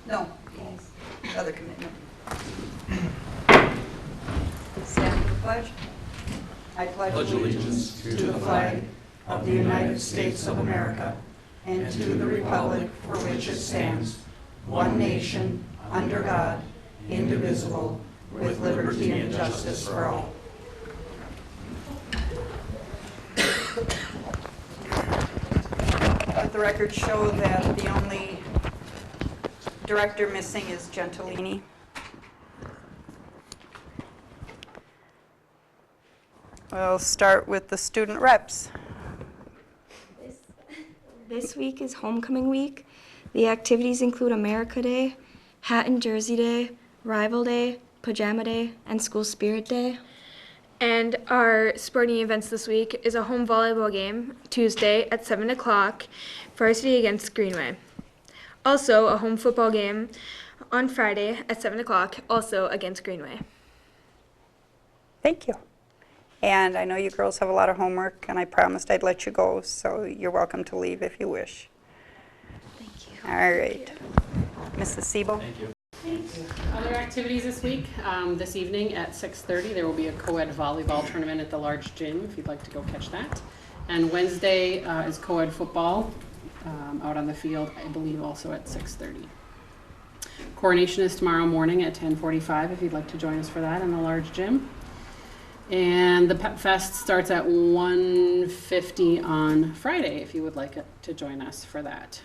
No. Other commitment. Stand for the pledge. I pledge allegiance to the flag of the United States of America and to the republic for which it stands, one nation, under God, indivisible, with liberty and justice for all. Let the record show that the only director missing is Gentilini. We'll start with the student reps. This week is homecoming week. The activities include America Day, Hat and Jersey Day, Rival Day, Pajama Day, and School Spirit Day. And our sporting events this week is a home volleyball game, Tuesday at 7 o'clock, varsity against Greenway. Also, a home football game on Friday at 7 o'clock, also against Greenway. Thank you. And I know you girls have a lot of homework, and I promised I'd let you go, so you're welcome to leave if you wish. Thank you. All right. Mrs. Siebel? Thank you. Other activities this week, this evening at 6:30, there will be a co-ed volleyball tournament at the large gym if you'd like to go catch that. And Wednesday is co-ed football out on the field, I believe also at 6:30. Coronation is tomorrow morning at 10:45 if you'd like to join us for that in the large gym. And the Pep Fest starts at 1:50 on Friday if you would like to join us for that.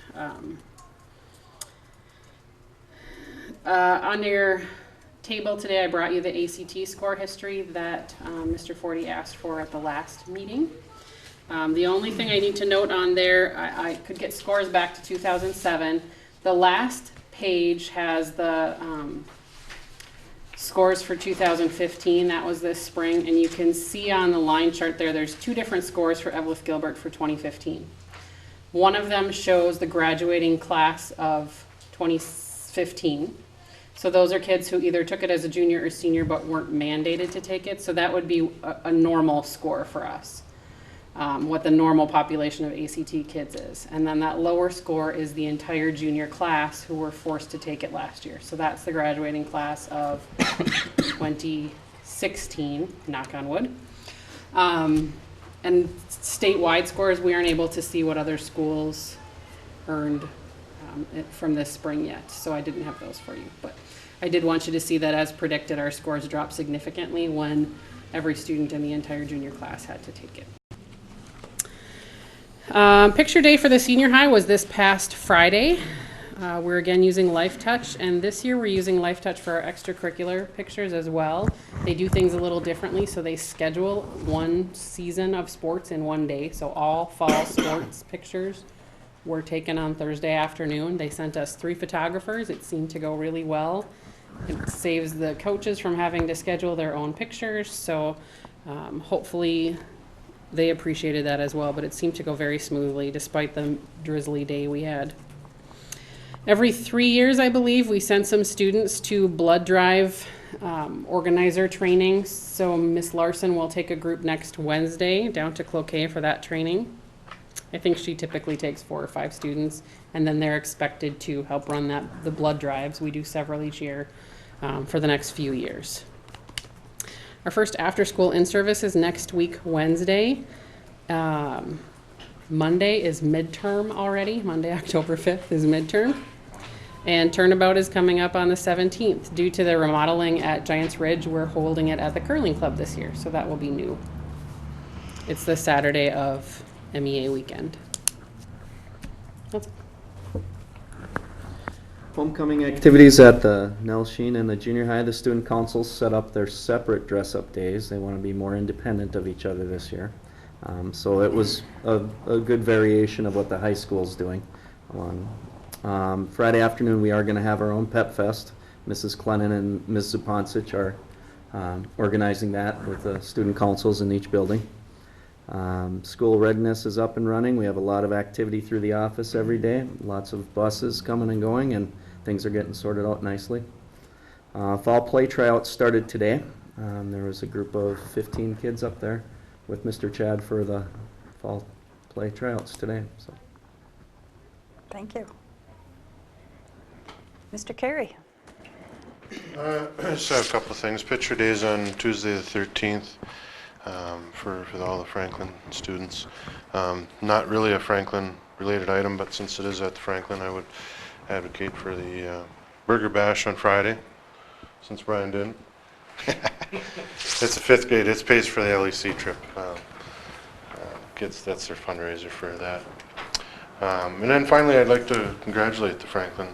On your table today, I brought you the ACT score history that Mr. Forty asked for at the last meeting. The only thing I need to note on there, I could get scores back to 2007. The last page has the scores for 2015. That was this spring, and you can see on the line chart there's two different scores for Evelyn Gilbert for 2015. One of them shows the graduating class of 2015. So those are kids who either took it as a junior or senior but weren't mandated to take it. So that would be a normal score for us, what the normal population of ACT kids is. And then that lower score is the entire junior class who were forced to take it last year. So that's the graduating class of 2016, knock on wood. And statewide scores, we aren't able to see what other schools earned from this spring yet, so I didn't have those for you. But I did want you to see that as predicted, our scores dropped significantly when every student in the entire junior class had to take it. Picture day for the senior high was this past Friday. We're again using LifeTouch, and this year we're using LifeTouch for our extracurricular pictures as well. They do things a little differently, so they schedule one season of sports in one day, so all fall sports pictures were taken on Thursday afternoon. They sent us 3 photographers. It seemed to go really well. It saves the coaches from having to schedule their own pictures, so hopefully they appreciated that as well, but it seemed to go very smoothly despite the drizzly day we had. Every 3 years, I believe, we send some students to blood drive organizer training, so Miss Larson will take a group next Wednesday down to Cloquet for that training. I think she typically takes 4 or 5 students, and then they're expected to help run the blood drives. We do several each year for the next few years. Our first after-school in-service is next week, Wednesday. Monday is midterm already. Monday, October 5th is midterm. And turnabout is coming up on the 17th. Due to the remodeling at Giants Ridge, we're holding it at the Curling Club this year, so that will be new. It's the Saturday of MEA weekend. That's Homecoming activities at the Nelshin and the junior high. The student councils set up their separate dress-up days. They want to be more independent of each other this year. So it was a good variation of what the high school's doing. Friday afternoon, we are going to have our own Pep Fest. Mrs. Clennon and Ms. Zupancic are organizing that with the student councils in each building. School readiness is up and running. We have a lot of activity through the office every day. Lots of buses coming and going, and things are getting sorted out nicely. Fall play tryouts started today. There was a group of 15 kids up there with Mr. Chad for the fall play tryouts today. So. Thank you. Mr. Carey. I just have a couple of things. Picture Day is on Tuesday the 13th for all the Franklin students. Not really a Franklin-related item, but since it is at the Franklin, I would advocate for the Burger Bash on Friday, since Brian didn't. It's a 5th grade. It pays for the LEC trip. Kids, that's their fundraiser for that. And then finally, I'd like to congratulate the Franklin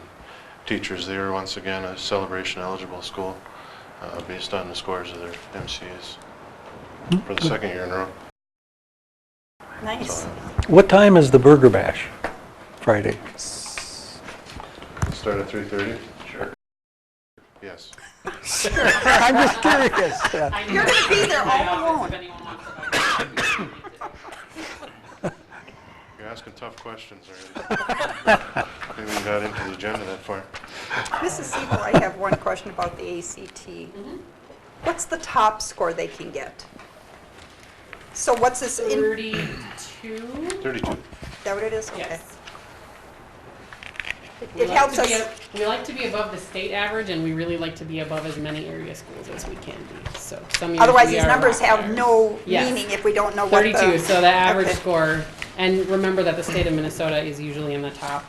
teachers. They were once again a celebration eligible school based on the scores of their MCAs for the 2nd year in a row. Nice. What time is the Burger Bash? Friday. Start at 3:30? Sure. Yes. I'm just curious. You're going to be there all alone. You're asking tough questions already. Maybe we got into the agenda that far. Mrs. Siebel, I have one question about the ACT. What's the top score they can get? So what's this? 32? 32. Is that what it is? Okay. Yes. It helps us. We like to be above the state average, and we really like to be above as many area schools as we can be. So some years Otherwise, we these are numbers rock have stars. no Yes. meaning if we don't know what 32, the... so the average Okay. score, and remember that the state of Minnesota is usually in the top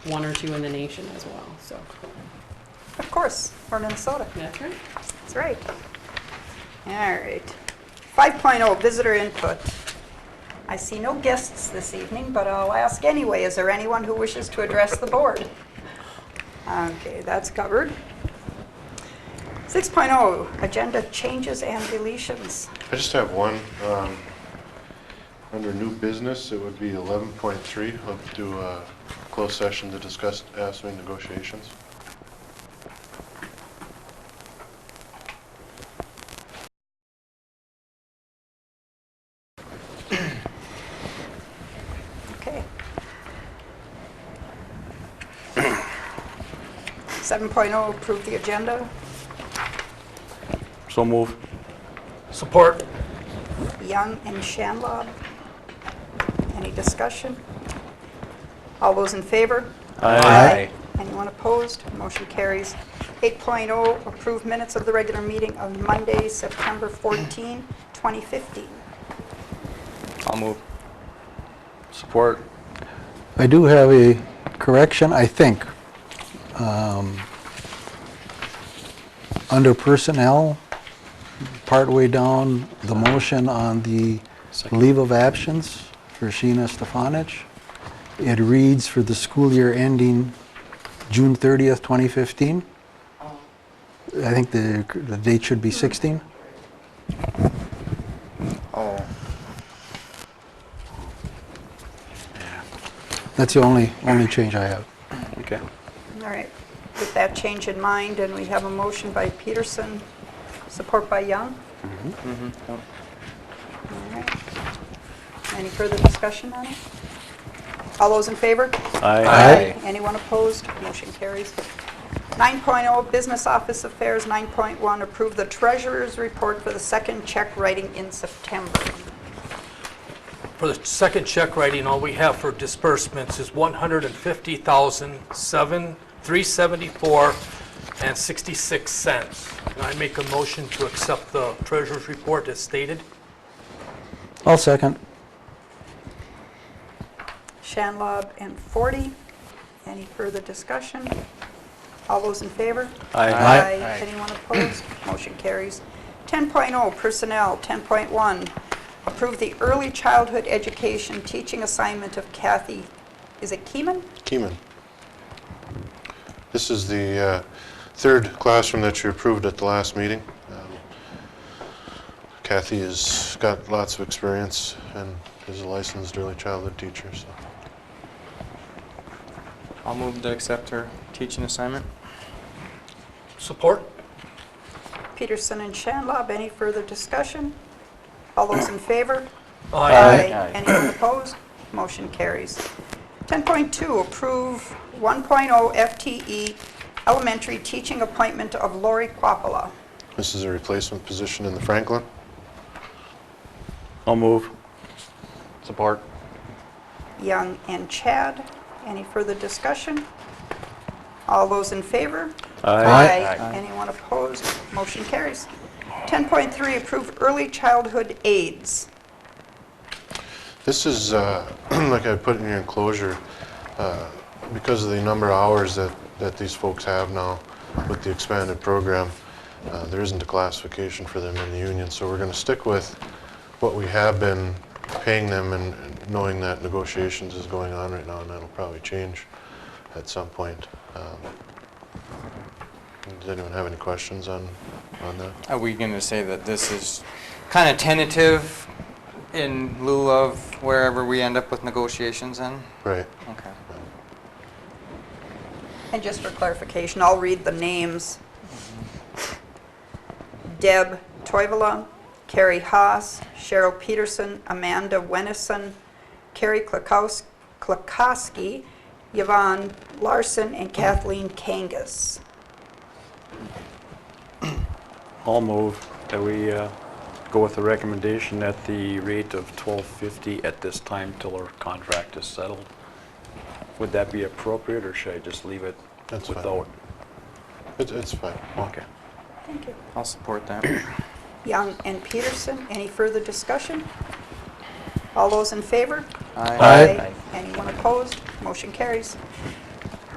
1 or 2 in the nation as well, so Of course, we're Minnesota. that's right. That's right. All right. 5.0, visitor input. I see no guests this evening, but I'll ask anyway. Is there anyone who wishes to address the board? Okay, that's covered. 6.0, agenda changes and deletions. I just have one. Under new business, it would be 11.3. I'll do a closed session to discuss ASME negotiations. Okay. 7.0, approve the agenda. So move. Support. Young and Shanlob. Any discussion? All those in favor? Aye. Anyone opposed? Motion carries. 8.0, approve minutes of the regular meeting of Monday, September 14, 2015. I'll move. Support. I do have a correction, I think. Under personnel, partway down the motion on the leave of absence for Sheena Stefanich, it reads for the school year ending June 30th, 2015. I think the date should be 16. Oh. That's the only change I have. Okay. All right. With that change in mind, and we have a motion by Peterson, support by Young. All right. Any further discussion on it? All those in favor? Aye. Anyone opposed? Motion carries. 9.0, Business Office Affairs. 9.1, approve the treasurer's report for the second check writing in September. For the second check writing, all we have for disbursements is $150,374.66. And I make a motion to accept the treasurer's report as stated. I'll second. Shanlob and 40. Any further discussion? All those in favor? Aye. Anyone opposed? Motion carries. 10.0, Personnel. 10.1, approve the early childhood education teaching assignment of Kathy, is it Keeman? Keeman. This is the third classroom that you approved at the last meeting. Kathy has got lots of experience and is a licensed early childhood teacher. So. I'll move to accept her teaching assignment. Support. Peterson and Shanlob, any further discussion? All those in favor? Aye. Anyone opposed? Motion carries. 10.2, approve 1.0 FTE elementary teaching appointment of Lori Quapala. This is a replacement position in the Franklin. I'll move. Support. Young and Chad, any further discussion? All those in favor? Aye. Anyone opposed? Motion carries. 10.3, approve early childhood aids. This is, like I put in your enclosure, because of the number of hours that these folks have now with the expanded program, there isn't a classification for them in the union, so we're going to stick with what we have been paying them, and knowing that negotiations is going on right now, and that'll probably change at some point. Does anyone have any questions on that? Are we going to say that this is kind of tentative in lieu of wherever we end up with negotiations then? Right. Okay. And just for clarification, I'll read the names. Deb Toivola, Carrie Haas, Cheryl Peterson, Amanda Wennison, Carrie Klakowski, Yvonne Larson, and Kathleen Kangas. I'll move that we go with the recommendation at the rate of $12.50 at this time till our contract is settled. Would that be appropriate, or should I just leave it That's fine. without? It's fine. Okay. Thank you. I'll support that. Young and Peterson, any further discussion? All those in favor? Aye. Anyone opposed? Motion carries.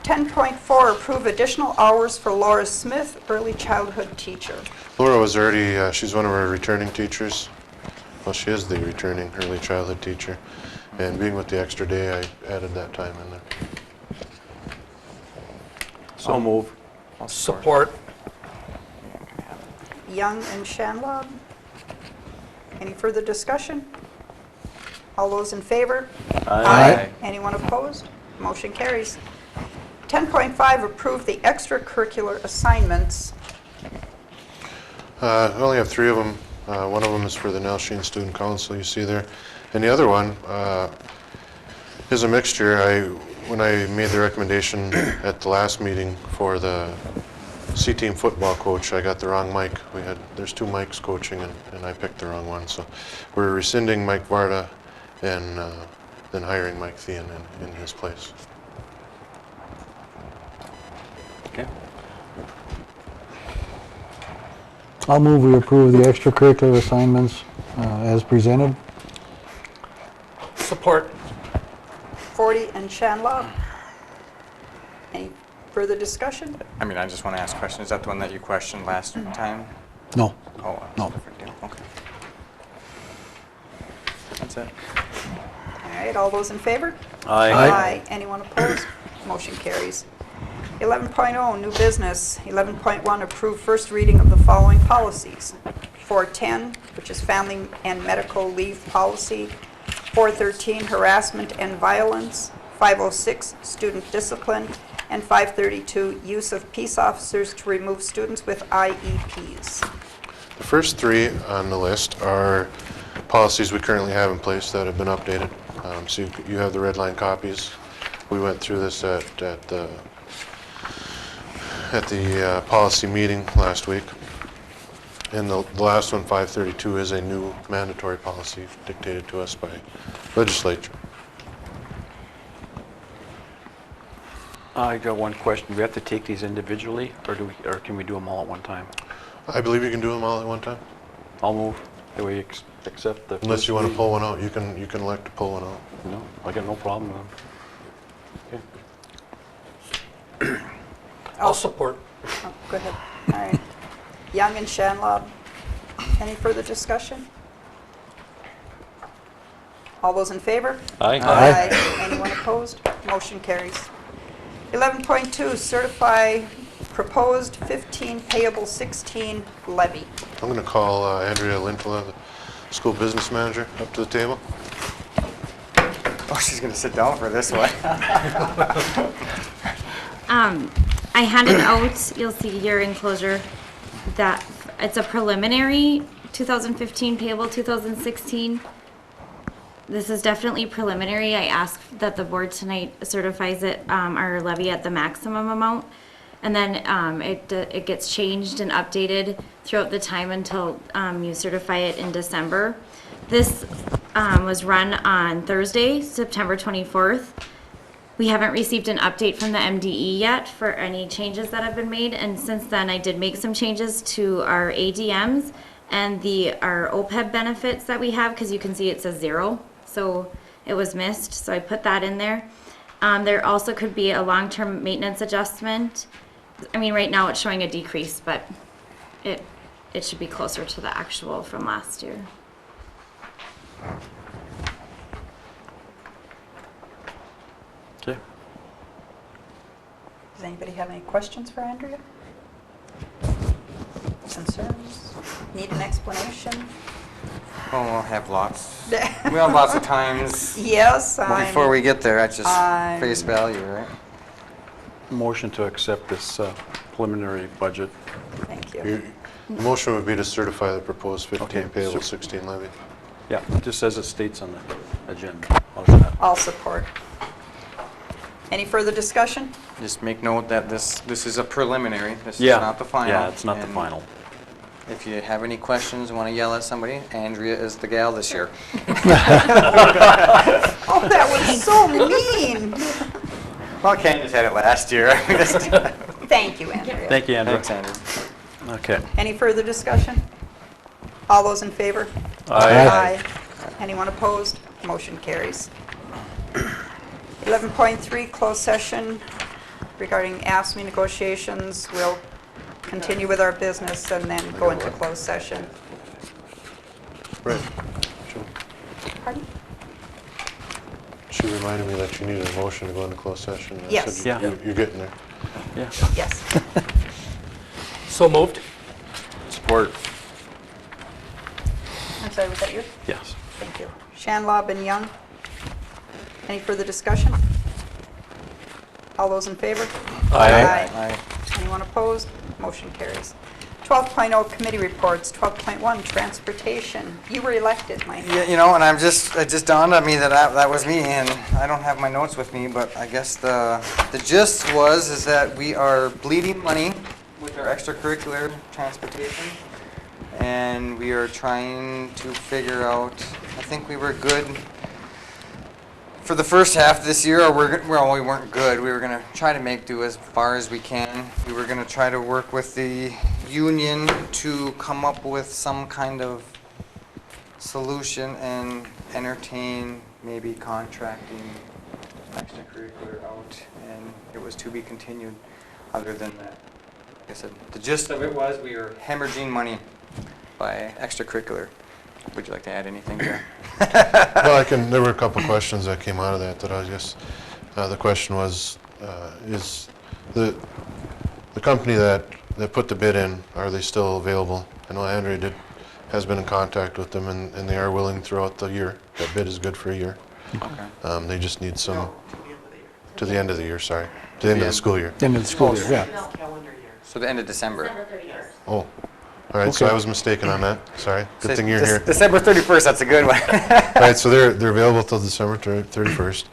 10.4, approve additional hours for Laura Smith, early childhood teacher. Laura was already, she's one of our returning teachers. Well, she is the returning early childhood teacher. And being with the extra day, I added that time in there. So move. I'll support. Young and Shanlob, any further discussion? All those in favor? Aye. Anyone opposed? Motion carries. 10.5, approve the extracurricular assignments. I only have 3 of them. One of them is for the Nelshin Student Council, you see there. And the other one is a mixture. When I made the recommendation at the last meeting for the C-team football coach, I got the wrong mic. There's 2 mics coaching, and I picked the wrong one. So we're rescinding Mike Varda and then hiring Mike Thean in his place. Okay. I'll move we approve the extracurricular assignments as presented. Support. 40 and Shanlob. Any further discussion? I mean, I just want to ask a question. Is that the one that you questioned last time? No. Oh, that's No. a different deal. Okay. That's it. All right, all those in favor? Aye. Anyone opposed? Motion carries. 11.0, new business. 11.1, approve first reading of the following policies. 410, which is family and medical leave policy. 413, harassment and violence. 506, student discipline. And 532, use of peace officers to remove students with IEPs. The first 3 on the list are policies we currently have in place that have been updated. So you have the red line copies. We went through this at the policy meeting last week. And the last one, 532, is a new mandatory policy dictated to us by legislature. I got one question. Do we have to take these individually, or can we do them all at one time? I believe you can do them all at one time. I'll move that we accept the. Unless you want to first pull one out, you can elect to pull one out. reading. No, I got no problem with them. Okay. I'll support. Oh, go ahead. All right. Young and Shanlob, any further discussion? All those in favor? Aye. Anyone opposed? Motion carries. 11.2, certify proposed 15 payable 16 levy. I'm going to call Andrea Lintola, the school business manager, up to the table. Oh, she's going to sit down for this one. I handed out, you'll see your enclosure, that it's a preliminary 2015 payable 2016. This is definitely preliminary. I ask that the board tonight certifies it, our levy at the maximum amount. And then it gets changed and updated throughout the time until you certify it in December. This was run on Thursday, September 24th. We haven't received an update from the MDE yet for any changes that have been made, and since then I did make some changes to our ADMs and our OPEB benefits that we have, because you can see it says 0, so it was missed, so I put that in there. There also could be a long-term maintenance adjustment. I mean, right now it's showing a decrease, but it should be closer to the actual from last year. Okay. Does anybody have any questions for Andrea? Concerns? Need an explanation? Well, we'll have lots. We'll have lots of times. Yes, Well, before we get there, that's just I'm- face value, right? Motion to accept this preliminary budget. Thank you. The motion would be to certify the proposed 15 Okay, payable, so- 16 levy. Yeah, just as it states on the agenda. How's that? I'll support. Any further discussion? Just make note that this is a preliminary. This is Yeah. not the final. Yeah, it's not the and final. If you have any questions, want to yell at somebody, Andrea is the gal this year. Oh, that was so mean. Well, Candace had it last year. Thank you, Andrea. Thank you, Andrew. Thanks, Andrew. Okay. Any further discussion? All those in favor? Aye. Anyone opposed? Motion carries. 11.3, closed session regarding ASME negotiations. We'll continue with our business and then go into closed session. Right. Pardon? She reminded me that you needed a motion to go into closed session. I Yes. said, Yeah. You're getting there. Yeah. Yes. So moved. Support. I'm sorry, was that you? Yes. Thank you. Shanlob and Young. Any further discussion? All those in favor? Aye. Aye. Anyone opposed? Motion carries. 12.0 committee reports. 12.1 transportation. You were elected, Mike. Yeah, you know, and it just dawned on me that was me, and I don't have my notes with me, but I guess the gist is that we are bleeding money with our extracurricular transportation, and we are trying to figure out. I think we were good for the first half of this year, or we weren't good. We were going to try to make do as far as we can. We were going to try to work with the union to come up with some kind of solution and entertain maybe contracting extracurricular out, and it was to be continued. Other than that, like I said, the gist of it was we were hemorrhaging money by extracurricular. Would you like to add anything there? Well, there were a couple questions that came out of that I just, the question was, is the company that put the bid in, are they still available? I know Andrea has been in contact with them, and they are willing throughout the year. That bid is good for a year. Okay. They just need some, to the end of the year, sorry. To the end of the school year. End of the school year, yeah. So the end of December. Oh, all right, so Okay. I was mistaken on that, sorry. Good thing you're here. December 31st, that's a good one. All right, so they're available till December 31st.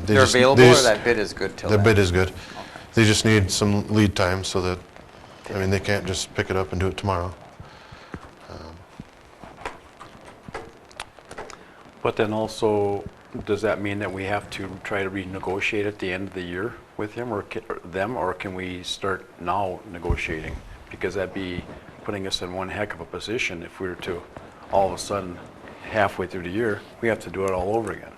They're available, or that bid is good till The then? bid is good. They just need some lead time so that, I mean, they can't just pick it up and do it tomorrow. But then also, does that mean that we have to try to renegotiate at the end of the year with him or them, or can we start now negotiating? Because that'd be putting us in one heck of a position if we were to, all of a sudden, halfway through the year, we have to do it all over again.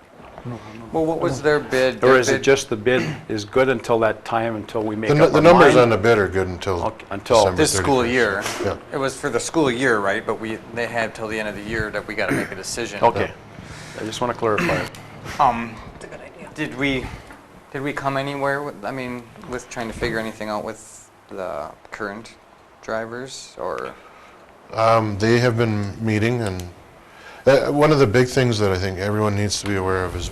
Well, what was their bid? Or Their is it bid- just the bid is good until that time, until we make up our mind? The numbers on the bid are good until Okay, until December 31st. This school year? Yeah. It was for the school year, right? But they had till the end of the year that we got to make a decision. Okay, I just want to clarify it. It's a good idea. Did we come anywhere with, I mean, with trying to figure anything out with the current drivers, or? They have been meeting, and one of the big things that I think everyone needs to be aware of is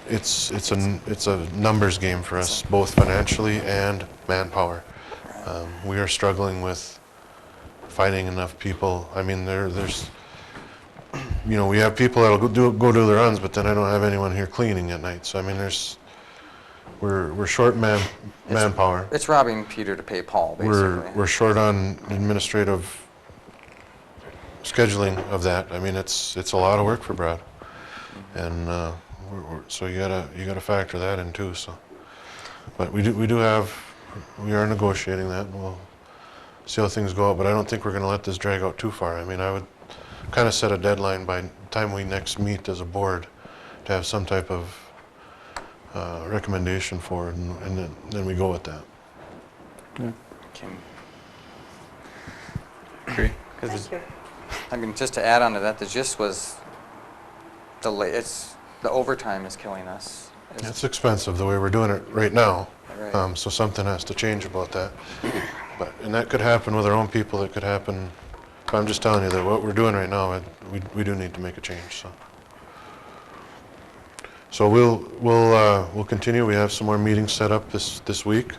it's a numbers game for us, both financially and manpower. We are struggling with finding enough people. I mean, there's, you know, we have people that'll go do the runs, but then I don't have anyone here cleaning at night. So I mean, we're short manpower. It's robbing Peter to pay Paul, basically. We're short on administrative scheduling of that. I mean, it's a lot of work for Brad, and So you gotta factor that in too, so. But we are negotiating that, and we'll see how things go out, but I don't think we're gonna let this drag out too far. I mean, I would kind of set a deadline by the time we next meet as a board to have some type of recommendation for it, and then we go with that. Agree. Thank you. I mean, just to add on to that, the gist was the overtime is killing us. It's expensive the way we're doing it right now, Right. so something has to change about that. And that could happen with our own people, it could happen, I'm just telling you that what we're doing right now, we do need to make a change, so. So we'll continue, we have some more meetings set up this week.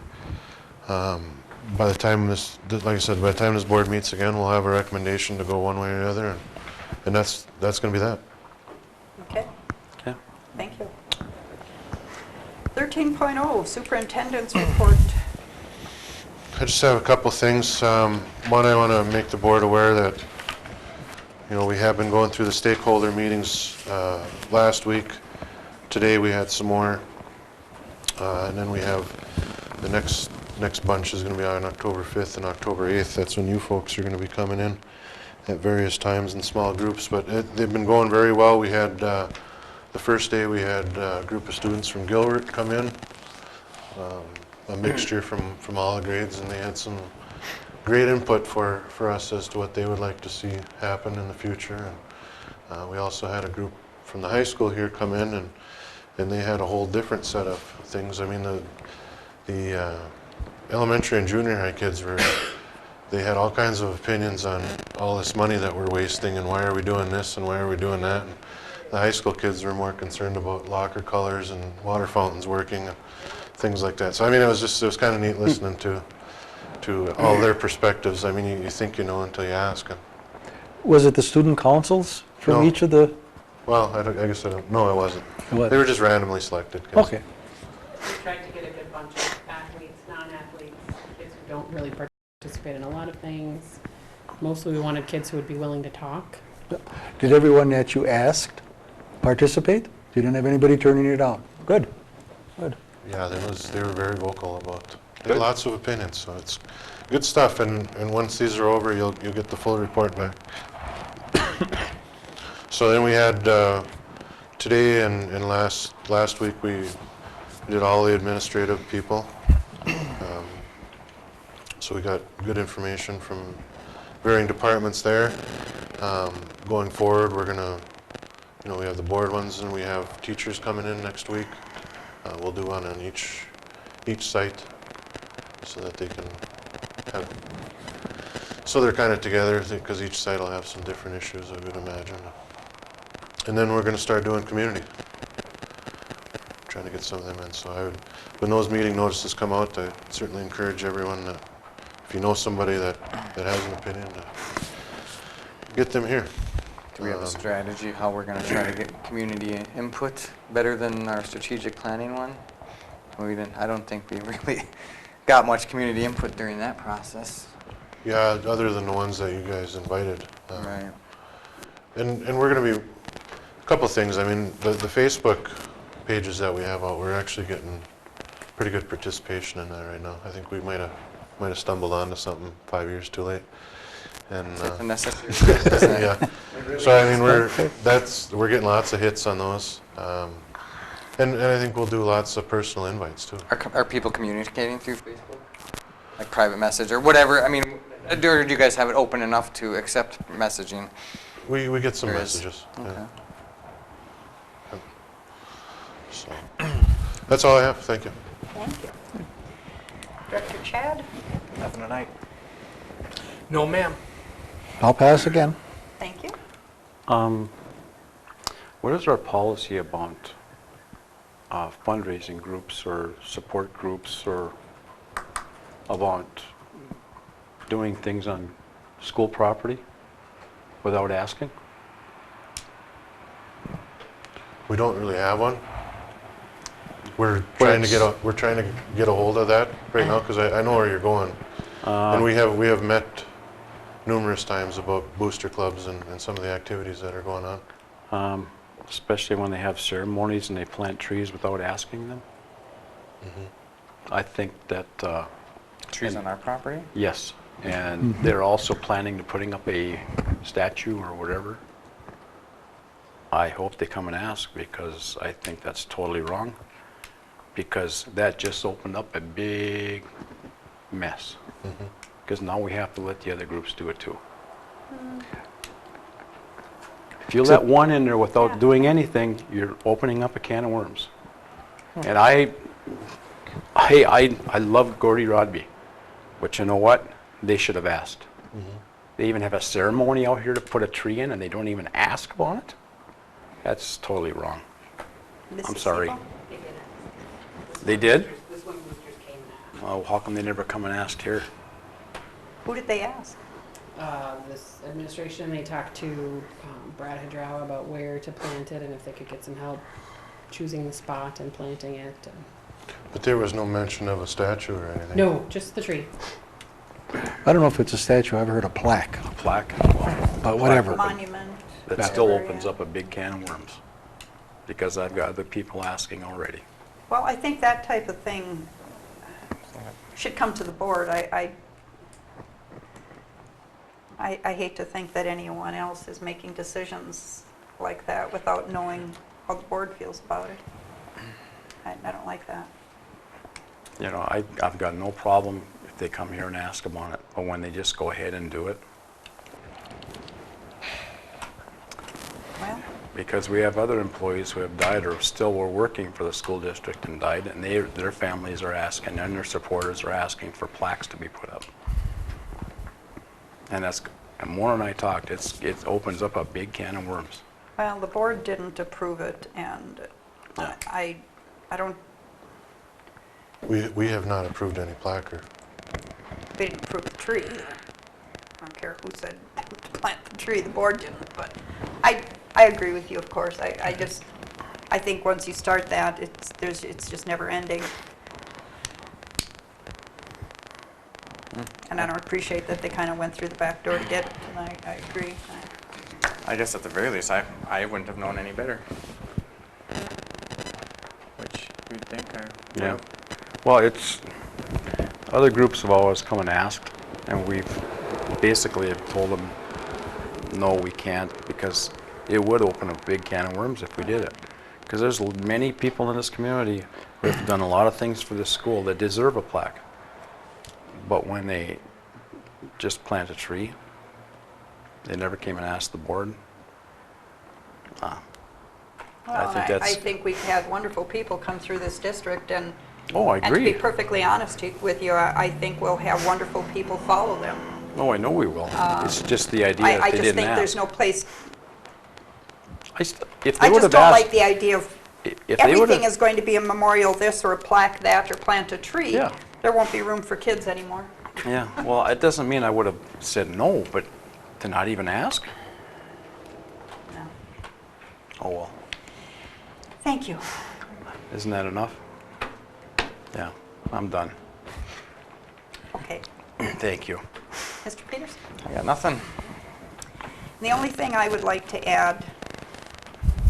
By the time like I said, by the time this board meets again, we'll have a recommendation to go one way or the other, and that's gonna be that. Okay, Okay. thank you. 13.0, Superintendent's Report. I just have a couple things. One, I want to make the board aware that, we have been going through the stakeholder meetings last week. Today we had some more, and then we have the next bunch is going to be on October 5th and October 8th. That's when you folks are going to be coming in at various times in small groups. But they've been going very well. We had the first day we had a group of students from Gilbert come in. A mixture from all the grades, and they had some great input for us as to what they would like to see happen in the future. And we also had a group from the high school here come in, and they had a whole different set of things. I mean, the elementary and junior high kids they had all kinds of opinions on all this money that we're wasting, and why are we doing this and why are we doing that. And the high school kids were more concerned about locker colors and water fountains working, and things like that. So I mean, it was kind of neat listening to all their perspectives. I mean, you think you know until you ask. Was it the student councils from No. each of the? Well, I guess I don't. No, it wasn't. What? They were just randomly selected kids. Okay. We tried to get a good bunch of athletes, non-athletes, kids who don't really participate in a lot of things. Mostly we wanted kids who would be willing to talk. Did everyone that you asked participate? You didn't have anybody turning it down? Good. Good. Yeah, they were very vocal about. They had lots of opinions, so it's good stuff. And once these are over, you'll get the full report back. So then we had today and last week we did all the administrative people. So we got good information from varying departments there. Going forward, we're gonna, we have the board ones, and we have teachers coming in next week. We'll do one on each site so that they can have, so they're kind of together, because each site will have some different issues, I would imagine. And then we're going to start doing community, trying to get some of them in. So when those meeting notices come out, I certainly encourage everyone that if you know somebody that has an opinion, get them here. Do we have a strategy how we're going to try to get community input better than our strategic planning one? I don't think we really got much community input during that process. Yeah, other than the ones that you guys invited. Right. And we're going to be, a couple things. I mean, the Facebook pages that we have out, we're actually getting pretty good participation in that right now. I think we might have stumbled onto something 5 years too late. And It's a necessary step, isn't it? yeah. So I mean, we're getting lots of hits on those. And I think we'll do lots of personal invites too. Are people communicating through Facebook? Like private message or whatever? I mean, or do you guys have it open enough to accept messaging? We get some There is. messages. Okay. Yeah. So that's all I have. Thank you. Thank you. Director Chad? Nothing tonight. No, ma'am. I'll pass again. Thank you. What is our policy about fundraising groups or support groups, or about doing things on school property without asking? We don't really have one. We're trying to get a hold of that right now, because I know where you're going. And we have met numerous times about booster clubs and some of the activities that are going on. especially when they have ceremonies and they plant trees without asking them. I think that, Trees on our property? yes, and they're also planning to putting up a statue or whatever. I hope they come and ask, because I think that's totally wrong, because that just opened up a big mess. Because now we have to let the other groups do it too. If you let one in there without doing anything, you're opening up a can of worms. And I love Gordy Rodby, but you know what? They should have asked. They even have a ceremony out here to put a tree in, and they don't even ask about it? That's totally wrong. I'm sorry. They did? Oh, how come they never come and asked here? Who did they ask? This administration, they talked to Brad Hadrawa about where to plant it and if they could get some help choosing the spot and planting it. But there was no mention of a statue or anything? No, just the tree. I don't know if it's a statue, I've heard a plaque, A plaque? but whatever. Monument. That still opens up a big can of worms, because I've got other people asking already. Well, I think that type of thing should come to the board. I hate to think that anyone else is making decisions like that without knowing how the board feels about it. I don't like that. You know, I've got no problem if they come here and ask about it, but when they just go ahead and do it, Well, because we have other employees who have died or still were working for the school district and died, and their families are asking, and their supporters are asking for plaques to be put up. And more than I talked, it opens up a big can of worms. well, the board didn't approve it, and I don't, We have not approved any placard. we didn't approve the tree. I don't care who said to plant the tree, the board didn't, but I agree with you, of course. I think once you start that, it's just never ending. And I don't appreciate that they kind of went through the back door to get it, and I agree. I guess at the very least, I wouldn't have known any better. Which you'd think are... Yeah. Well, other groups have always come and asked, and we've basically have told them, no, we can't, because it would open a big can of worms if we did it. Because there's many people in this community who have done a lot of things for this school that deserve a plaque. But when they just plant a tree, they never came and asked the board. Well, I think we've had wonderful people come through this district, and Oh, I and to be agree. perfectly honest with you, I think we'll have wonderful people follow them. Oh, I know we will. It's just the idea I that they just didn't think ask. there's no place, If they I would just have don't like asked, the idea of if they would everything have, is going to be a memorial this or a plaque that or plant a tree. Yeah. There won't be room for kids anymore. yeah, well, it doesn't mean I would have said no, but to not even ask? No. Oh, well, Thank you. isn't that enough? Yeah, I'm done. Okay. Thank you. Mr. Peters? I got nothing. The only thing I would like to add,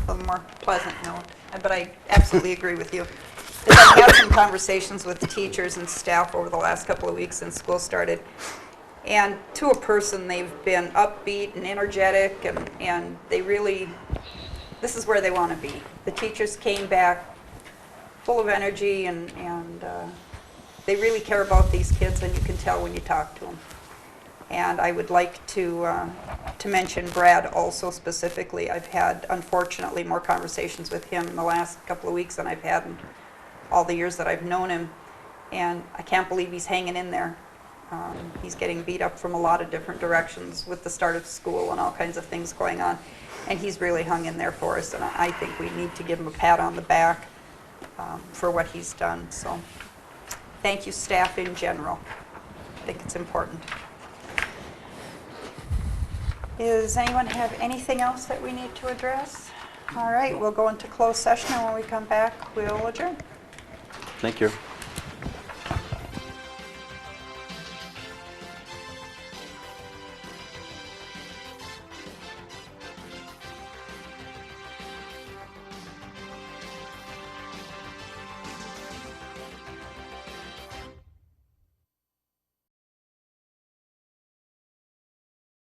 a more pleasant note, but I absolutely agree with you, is I've had some conversations with the teachers and staff over the last couple of weeks since school started. And to a person, they've been upbeat and energetic, and they really, this is where they want to be. The teachers came back full of energy, and they really care about these kids, and you can tell when you talk to them. And I would like to mention Brad also specifically. I've had, unfortunately, more conversations with him in the last couple of weeks than I've had in all the years that I've known him. And I can't believe he's hanging in there. He's getting beat up from a lot of different directions with the start of school and all kinds of things going on. And he's really hung in there for us, and I think we need to give him a pat on the back for what he's done. So thank you, staff in general. I think it's important. Does anyone have anything else that we need to address? All right, we'll go into closed session, and when we come back, we'll adjourn. Thank you.